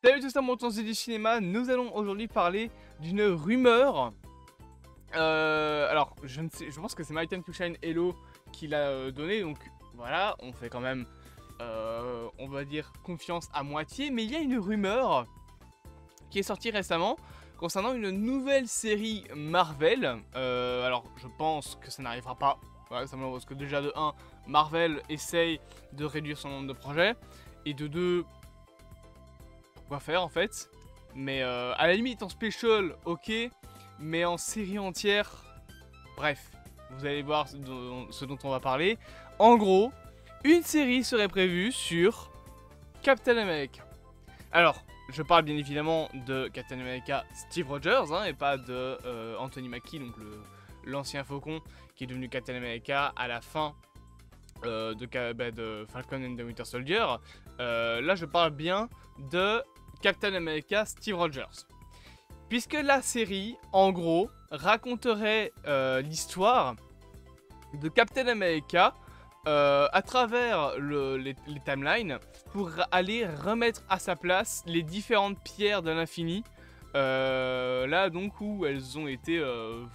Salut tout ça, mon temps c'est du cinéma. Nous allons aujourd'hui parler d'une rumeur. Alors, je pense que c'est My Time to Shine Hello qui l'a donné, donc voilà, on fait quand même, on va dire, confiance à moitié. Mais il y a une rumeur qui est sortie récemment concernant une nouvelle série Marvel. Alors, je pense que ça n'arrivera pas, voilà, simplement parce que déjà de 1, Marvel essaye de réduire son nombre de projets, et de 2, quoi faire en fait. Mais à la limite en special, ok, mais en série entière, bref, vous allez voir ce dont on va parler. En gros, une série serait prévue sur Captain America. Alors, je parle bien évidemment de Captain America Steve Rogers, hein, et pas de Anthony Mackie, donc l'ancien Faucon qui est devenu Captain America à la fin de Falcon and the Winter Soldier. Là, je parle bien de Captain America Steve Rogers. Puisque la série, en gros, raconterait l'histoire de Captain America à travers les timelines pour aller remettre à sa place les différentes pierres de l'infini. Là, donc, où elles ont été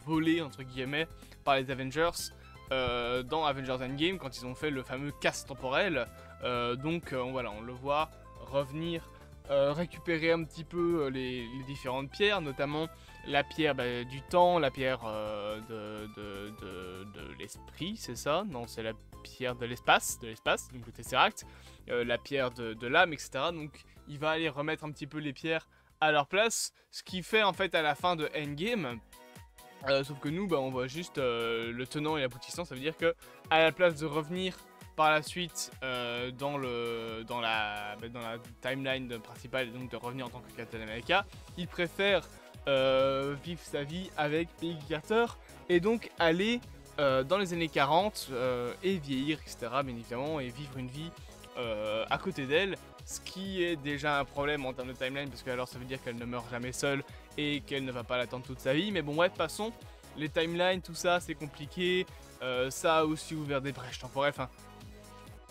volées, entre guillemets, par les Avengers dans Avengers Endgame quand ils ont fait le fameux casse temporel. Voilà, on le voit revenir. Récupérer un petit peu les différentes pierres, notamment la pierre du temps, la pierre de l'esprit, c'est ça? Non, c'est la pierre de l'espace, donc le Tesseract, la pierre de l'âme, etc. Donc il va aller remettre un petit peu les pierres à leur place, ce qui fait en fait à la fin de Endgame. Sauf que nous, on voit juste le tenant et l'aboutissant, ça veut dire que à la place de revenir par la suite dans la timeline principale, et donc de revenir en tant que Captain America, il préfère vivre sa vie avec Peggy Carter et donc aller dans les années 40 et vieillir, etc. bien évidemment, et vivre une vie à côté d'elle, ce qui est déjà un problème en termes de timeline, parce que alors ça veut dire qu'elle ne meurt jamais seule et qu'elle ne va pas l'attendre toute sa vie. Mais bon, bref, passons, les timelines, tout ça c'est compliqué, ça a aussi ouvert des brèches temporelles, enfin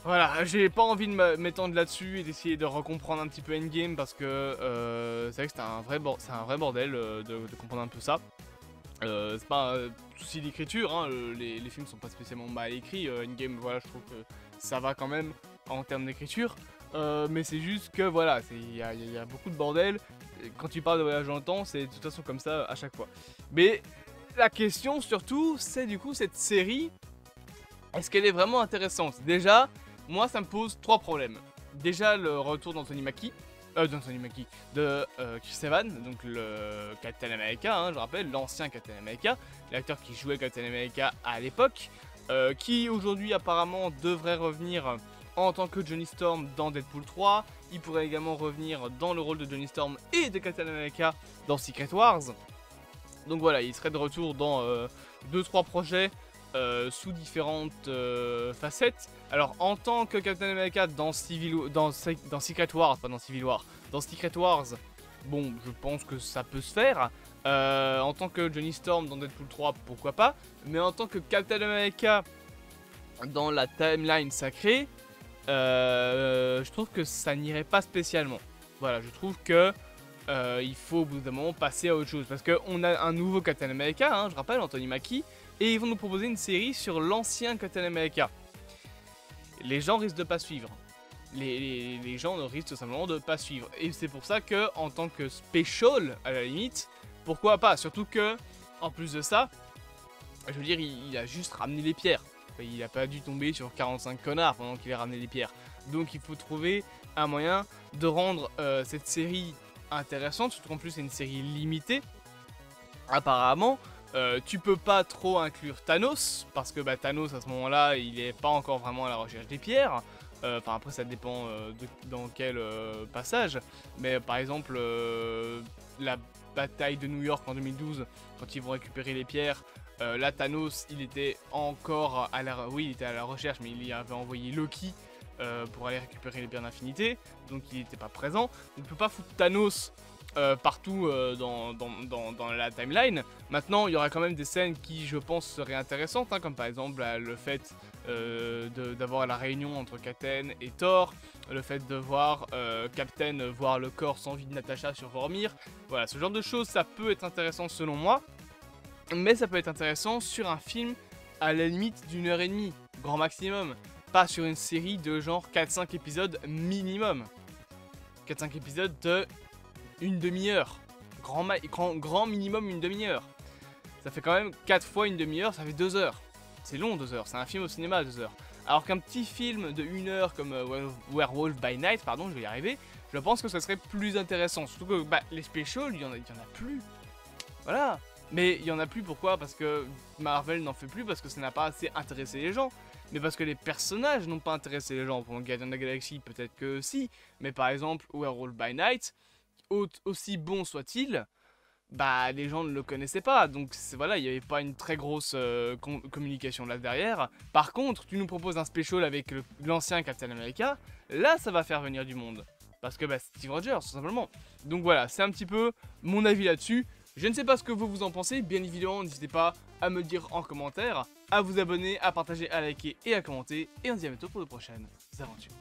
voilà, j'ai pas envie de m'étendre là-dessus et d'essayer de recomprendre un petit peu Endgame, parce que c'est vrai que c'est un vrai bordel de comprendre un peu ça. C'est pas un souci d'écriture, hein, les films sont pas spécialement mal écrits. Endgame, voilà, je trouve que ça va quand même en termes d'écriture. Mais c'est juste que voilà, il y a beaucoup de bordel. Quand tu parles de voyage dans le temps, c'est de toute façon comme ça à chaque fois. Mais la question surtout, c'est du coup cette série, est-ce qu'elle est vraiment intéressante? Déjà, moi ça me pose 3 problèmes. Déjà le retour d'Anthony Mackie, de Chris Evans, donc le Captain America, hein, je rappelle, l'ancien Captain America, l'acteur qui jouait Captain America à l'époque, qui aujourd'hui apparemment devrait revenir en tant que Johnny Storm dans Deadpool 3. Il pourrait également revenir dans le rôle de Johnny Storm et de Captain America dans Secret Wars. Donc voilà, il serait de retour dans 2-3 projets sous différentes facettes. Alors en tant que Captain America dans Secret Wars, pas dans Civil War, dans Secret Wars, bon, je pense que ça peut se faire. En tant que Johnny Storm dans Deadpool 3, pourquoi pas. Mais en tant que Captain America dans la timeline sacrée, je trouve que ça n'irait pas spécialement. Voilà, je trouve que il faut au bout d'un moment passer à autre chose, parce qu'on a un nouveau Captain America, hein, je rappelle, Anthony Mackie, et ils vont nous proposer une série sur l'ancien Captain America. Les gens risquent de pas suivre. Les gens ne risquent tout simplement de pas suivre. Et c'est pour ça que, en tant que special, à la limite, pourquoi pas? Surtout que, en plus de ça, je veux dire, il a juste ramené les pierres. Il n'a pas dû tomber sur 45 connards pendant qu'il a ramené les pierres. Donc il faut trouver un moyen de rendre cette série intéressante, surtout qu'en plus c'est une série limitée. Apparemment, tu peux pas trop inclure Thanos, parce que Thanos à ce moment-là, il est pas encore vraiment à la recherche des pierres. Enfin après ça dépend dans quel passage. Mais par exemple, la bataille de New York en 2012, quand ils vont récupérer les pierres, là Thanos il était encore à la... Oui, il était à la recherche, mais il y avait envoyé Loki pour aller récupérer les pierres d'infinité, donc il n'était pas présent. On ne peut pas foutre Thanos partout dans la timeline. Maintenant, il y aura quand même des scènes qui, je pense, seraient intéressantes, hein, comme par exemple le fait d'avoir la réunion entre Captain et Thor, le fait de voir Captain voir le corps sans vie de Natasha sur Vormir. Voilà, ce genre de choses, ça peut être intéressant selon moi, mais ça peut être intéressant sur un film à la limite d'1h30, grand maximum, pas sur une série de genre 4-5 épisodes minimum. 4-5 épisodes de une demi-heure, grand minimum une demi-heure. Ça fait quand même 4 fois une demi-heure, ça fait 2 heures. C'est long 2 heures, c'est un film au cinéma 2 heures. Alors qu'un petit film de 1 heure comme Werewolf by Night, pardon, je vais y arriver, je pense que ça serait plus intéressant. Surtout que les specials, il y en a plus. Voilà. Mais il y en a plus pourquoi? Parce que Marvel n'en fait plus, parce que ça n'a pas assez intéressé les gens. Mais parce que les personnages n'ont pas intéressé les gens. Pour Guardians of the Galaxy, peut-être que si. Mais par exemple, Werewolf by Night, aussi bon soit-il, les gens ne le connaissaient pas, donc voilà, il n'y avait pas une très grosse communication là derrière. Par contre, tu nous proposes un special avec l'ancien Captain America, là ça va faire venir du monde. Parce que Steve Rogers, tout simplement. Donc voilà, c'est un petit peu mon avis là-dessus. Je ne sais pas ce que vous en pensez, bien évidemment, n'hésitez pas à me le dire en commentaire, à vous abonner, à partager, à liker et à commenter. Et on se dit à bientôt pour de prochaines aventures.